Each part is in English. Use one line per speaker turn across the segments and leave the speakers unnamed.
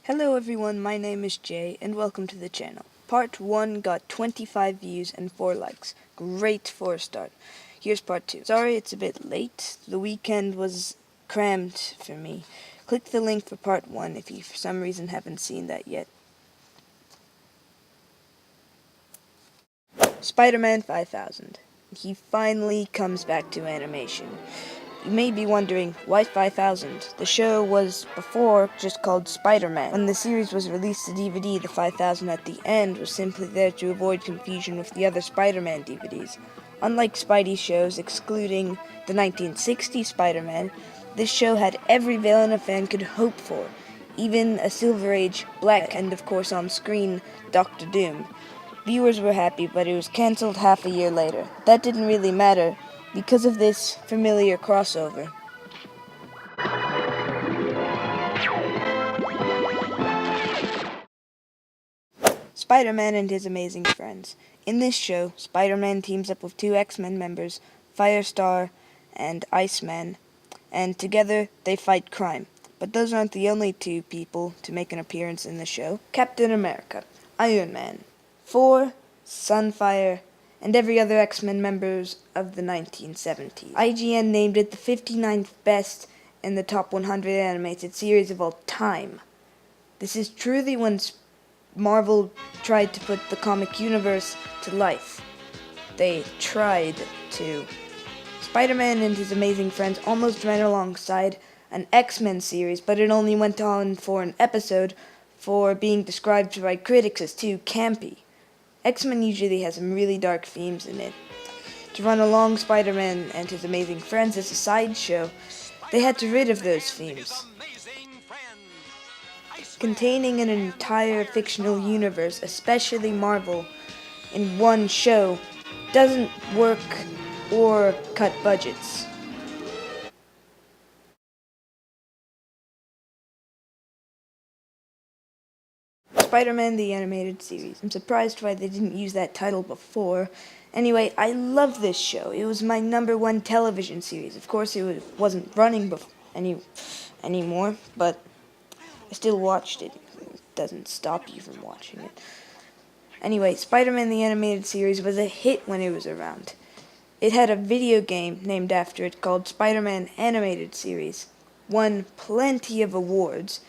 Hello everyone, my name is Jay, and welcome to the channel. Part 1 got 25 views and 4 likes. Great for a start. Here's part 2. Sorry it's a bit late. The weekend was crammed for me. Click the link for part 1 if you for some reason haven't seen that yet. SpiderMan 5000. He finally comes back to animation. You may be wondering, why 5000? The show was before just called SpiderMan. When the series was released to DVD, the 5000 at the end was simply there to avoid confusion with the other Spider-Man DVDs. Unlike Spidey shows, excluding the 1960 Spider-Man, this show had every villain a fan could hope for, even a Silver Age Black and, of course, on screen, Dr. Doom. Viewers were happy, but it was cancelled half a year later. That didn't really matter, because of this familiar crossover. Spider-Man and his amazing friends. In this show, Spider-Man teams up with 2 X-Men members, Firestar and Iceman, and together they fight crime. But those aren't the only 2 people to make an appearance in the show. Captain America, Iron Man, Thor, Sunfire, and every other X-Men members of the 1970s. IGN named it the 59th best in the top 100 animated series of all time. This is truly when Marvel tried to put the comic universe to life. They tried to. Spider-Man and his amazing friends almost ran alongside an X-Men series, but it only went on for an episode for being described by critics as too campy. X-Men usually has some really dark themes in it. To run along Spider-Man and his amazing friends as a sideshow, they had to rid of those themes. Containing an entire fictional universe, especially Marvel, in one show, doesn't work or cut budgets. Spider-Man the Animated Series. I'm surprised why they didn't use that title before. Anyway, I love this show. It was my #1 television series. Of course, it wasn't running anymore, but I still watched it. It doesn't stop you from watching it. Anyway, Spider-Man the Animated Series was a hit when it was around. It had a video game named after it called SpiderMan Animated Series, won plenty of awards,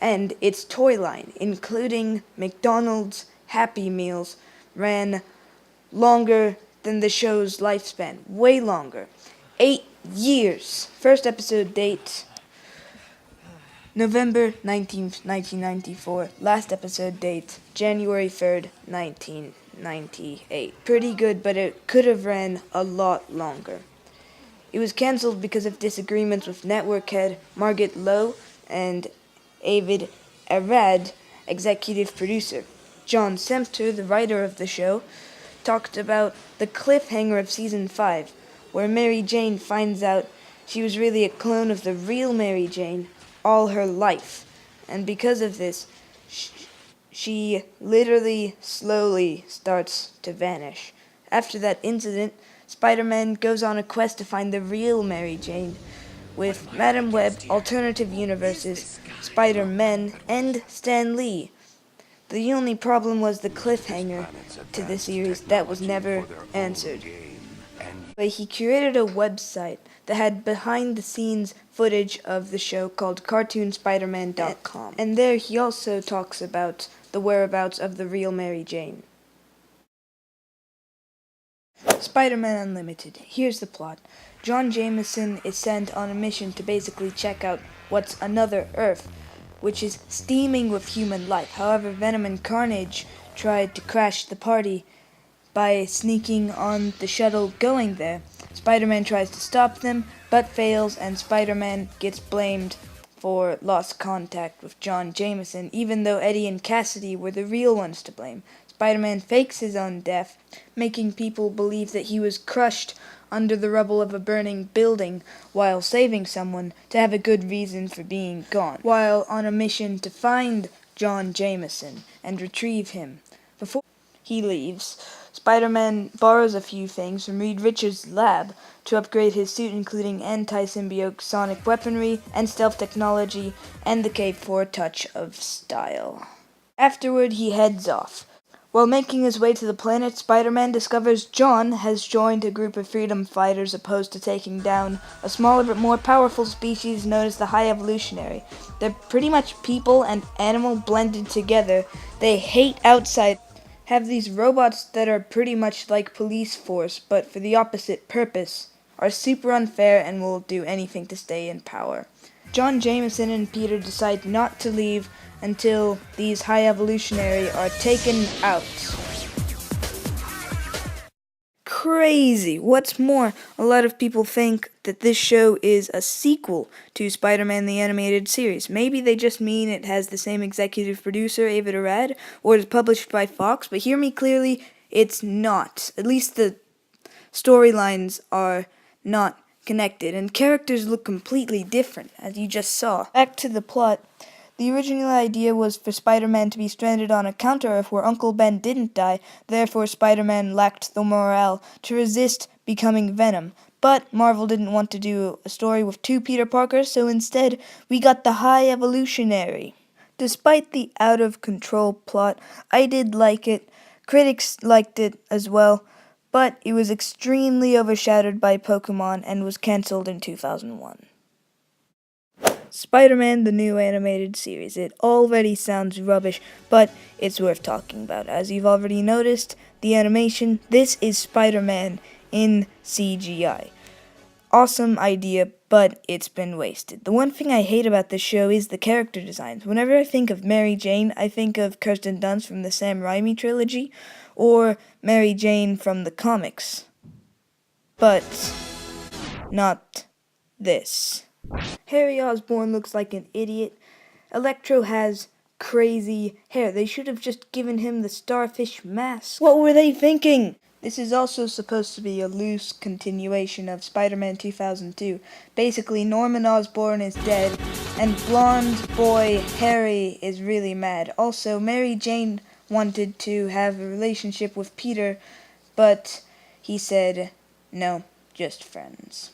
and its toy line, including McDonald's Happy Meals, ran longer than the show's lifespan. Way longer. 8 years. First episode date, November 19th, 1994. Last episode date, January 3rd, 1998. Pretty good, but it could have ran a lot longer. It was cancelled because of disagreements with network head Margaret Lowe and Avid Arad, executive producer. John Sempter, the writer of the show, talked about the cliffhanger of season 5, where Mary Jane finds out she was really a clone of the real Mary Jane all her life, and because of this, she literally slowly starts to vanish. After that incident, Spider-Man goes on a quest to find the real Mary Jane, with Madam Web, alternative universes, Spider-Man, and Stan Lee. The only problem was the cliffhanger to the series that was never answered. But he created a website that had behind-the-scenes footage of the show called CartoonSpiderman.com, and there he also talks about the whereabouts of the real Mary Jane. SpiderMan Unlimited. Here's the plot. John Jameson is sent on a mission to basically check out what's another Earth, which is steaming with human life. However, Venom and Carnage tried to crash the party by sneaking on the shuttle going there. Spider-Man tries to stop them, but fails, and Spider-Man gets blamed for lost contact with John Jameson, even though Eddie and Cassidy were the real ones to blame. Spider-Man fakes his own death, making people believe that he was crushed under the rubble of a burning building while saving someone to have a good reason for being gone, while on a mission to find John Jameson and retrieve him. Before he leaves, Spider-Man borrows a few things from Reed Richards' lab to upgrade his suit, including anti-symbiote sonic weaponry and stealth technology, and the cape for a touch of style. Afterward, he heads off. While making his way to the planet, Spider-Man discovers John has joined a group of freedom fighters opposed to taking down a smaller but more powerful species known as the High Evolutionary. They're pretty much people and animal blended together. They hate outsiders, have these robots that are pretty much like police force, but for the opposite purpose, are super unfair and will do anything to stay in power. John Jameson and Peter decide not to leave until these High Evolutionary are taken out. Crazy! What's more, a lot of people think that this show is a sequel to Spider-Man the Animated Series. Maybe they just mean it has the same executive producer, David Arad, or is published by Fox, but hear me clearly, it's not. At least the storylines are not connected, and characters look completely different, as you just saw. Back to the plot. The original idea was for Spider-Man to be stranded on a counter-Earth where Uncle Ben didn't die, therefore Spider-Man lacked the morale to resist becoming Venom. But Marvel didn't want to do a story with two Peter Parkers, so instead we got the High Evolutionary. Despite the out-of-control plot, I did like it. Critics liked it as well, but it was extremely overshadowed by Pokemon and was cancelled in 2001. Spider-Man, the new animated series. It already sounds rubbish, but it's worth talking about. As you've already noticed, the animation, this is Spider-Man in CGI. Awesome idea, but it's been wasted. The one thing I hate about this show is the character designs. Whenever I think of Mary Jane, I think of Kirsten Dunst from the Sam Raimi trilogy, or Mary Jane from the comics. But not this. Harry Osborn looks like an idiot. Electro has crazy hair. They should have just given him the starfish mask. What were they thinking? This is also supposed to be a loose continuation of Spider-Man 2002. Basically, Norman Osborn is dead, and blonde boy Harry is really mad. Also, Mary Jane wanted to have a relationship with Peter, but he said, no, just friends.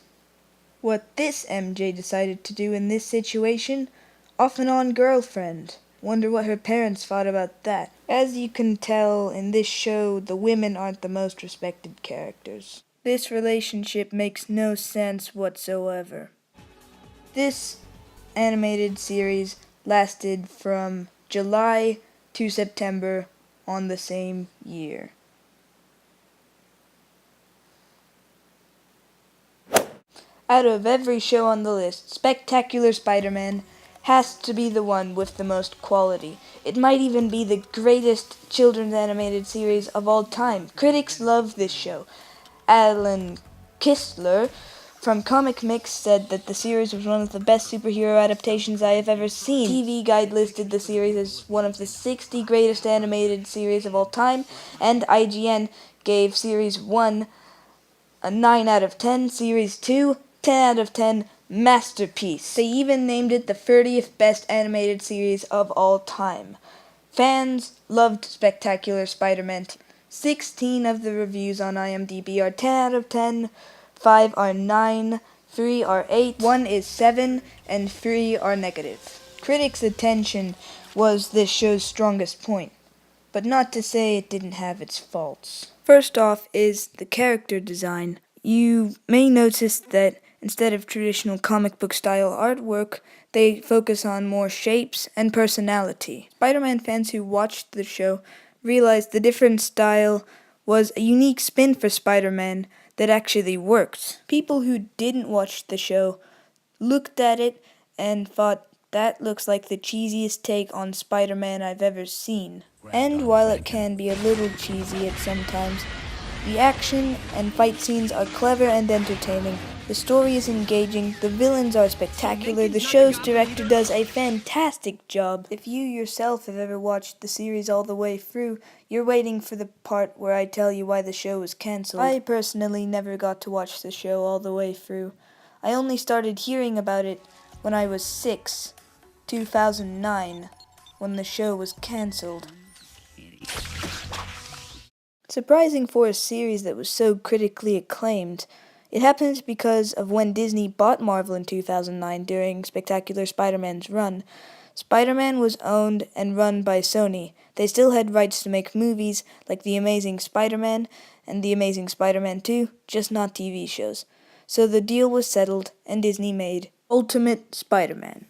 What this MJ decided to do in this situation? Off and on girlfriend. Wonder what her parents thought about that. As you can tell, in this show, the women aren't the most respected characters. This relationship makes no sense whatsoever. This animated series lasted from July to September on the same year. Out of every show on the list, Spectacular Spider-Man has to be the one with the most quality. It might even be the greatest children's animated series of all time. Critics love this show. Alan Kistler from Comic Mix said that the series was one of the best superhero adaptations I have ever seen. TV Guide listed the series as one of the 60 greatest animated series of all time, and IGN gave Series 1 a 9 out of 10, Series 2, 10 out of 10, masterpiece. They even named it the 30th best animated series of all time. Fans loved Spectacular Spider-Man. 16 of the reviews on IMDb are 10 out of 10, 5 are 9, 3 are 8, 1 is 7, and 3 are negative. Critics' attention was this show's strongest point, but not to say it didn't have its faults. First off is the character design. You may notice that instead of traditional comic book style artwork, they focus on more shapes and personality. Spider-Man fans who watched the show realized the different style was a unique spin for Spider-Man that actually worked. People who didn't watch the show looked at it and thought, that looks like the cheesiest take on Spider-Man I've ever seen. And while it can be a little cheesy at some times, the action and fight scenes are clever and entertaining. The story is engaging, the villains are spectacular, the show's director does a fantastic job. If you yourself have ever watched the series all the way through, you're waiting for the part where I tell you why the show was cancelled. I personally never got to watch the show all the way through. I only started hearing about it when I was 6, 2009, when the show was cancelled. Surprising for a series that was so critically acclaimed. It happened because of when Disney bought Marvel in 2009 during Spectacular Spider-Man's run. Spider-Man was owned and run by Sony. They still had rights to make movies like The Amazing Spider-Man and The Amazing Spider-Man 2, just not TV shows. So the deal was settled and Disney made Ultimate Spider-Man.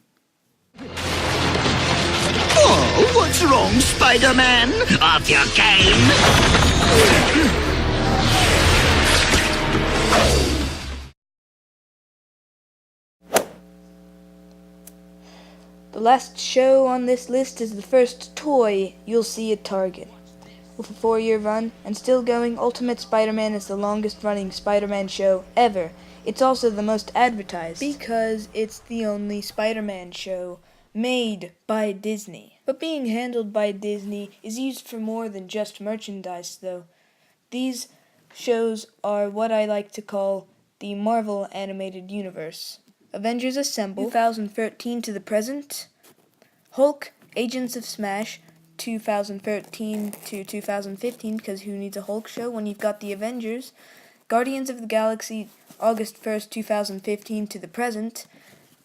Oh, what's wrong, Spider-Man? Off your game?
The last show on this list is the first toy you'll see at Target. With a 4-year run and still going, Ultimate Spider-Man is the longest running Spider-Man show ever. It's also the most advertised because it's the only Spider-Man show made by Disney. But being handled by Disney is used for more than just merchandise, though. These shows are what I like to call the Marvel Animated Universe. Avengers Assemble, 2013 to the present. Hulk, Agents of Smash, 2013 to 2015, because who needs a Hulk show when you've got the Avengers? Guardians of the Galaxy, August 1st, 2015 to the present.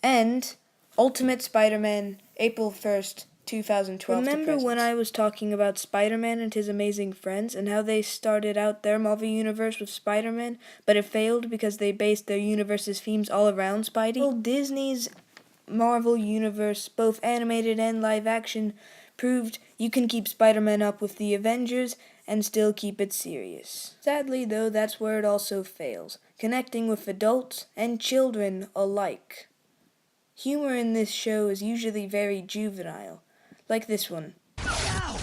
And Ultimate Spider-Man, April 1st, 2012 to present. Remember when I was talking about Spider-Man and his amazing friends and how they started out their Marvel Universe with Spider-Man, but it failed because they based their universe's themes all around Spidey? Well, Disney's Marvel Universe, both animated and live action, proved you can keep Spider-Man up with the Avengers and still keep it serious. Sadly, though, that's where it also fails, connecting with adults and children alike. Humor in this show is usually very juvenile, like this one.
Ow!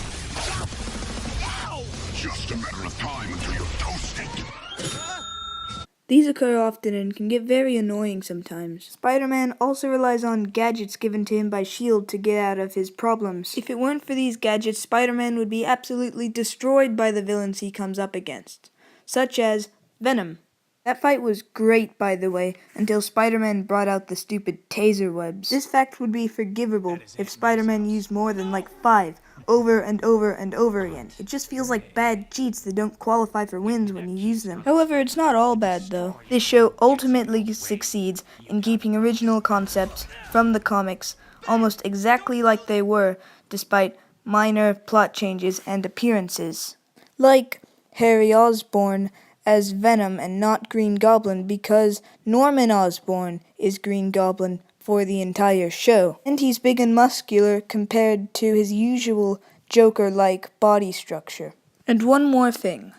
Ow! Just a matter of time until you're toasted.
These occur often and can get very annoying sometimes. Spider-Man also relies on gadgets given to him by S.H.I.E.L.D. to get out of his problems. If it weren't for these gadgets, Spider-Man would be absolutely destroyed by the villains he comes up against, such as Venom. That fight was great, by the way, until Spider-Man brought out the stupid taser webs. This fact would be forgivable if Spider-Man used more than like 5, over and over and over again. It just feels like bad cheats that don't qualify for wins when you use them. However, it's not all bad, though. This show ultimately succeeds in keeping original concepts from the comics almost exactly like they were, despite minor plot changes and appearances. Like Harry Osborn as Venom and not Green Goblin, because Norman Osborn is Green Goblin for the entire show. And he's big and muscular compared to his usual Joker-like body structure. And one more thing.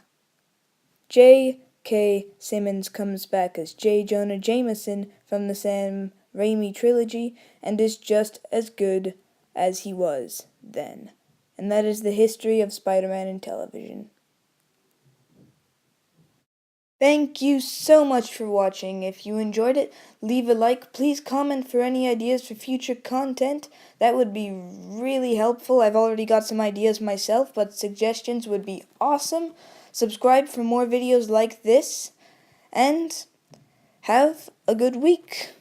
J.K. Simmons comes back as J. Jonah Jameson from the Sam Raimi trilogy and is just as good as he was then. And that is the history of Spider-Man in television. Thank you so much for watching. If you enjoyed it, leave a like. Please comment for any ideas for future content. That would be really helpful. I've already got some ideas myself, but suggestions would be awesome. Subscribe for more videos like this, and have a good week.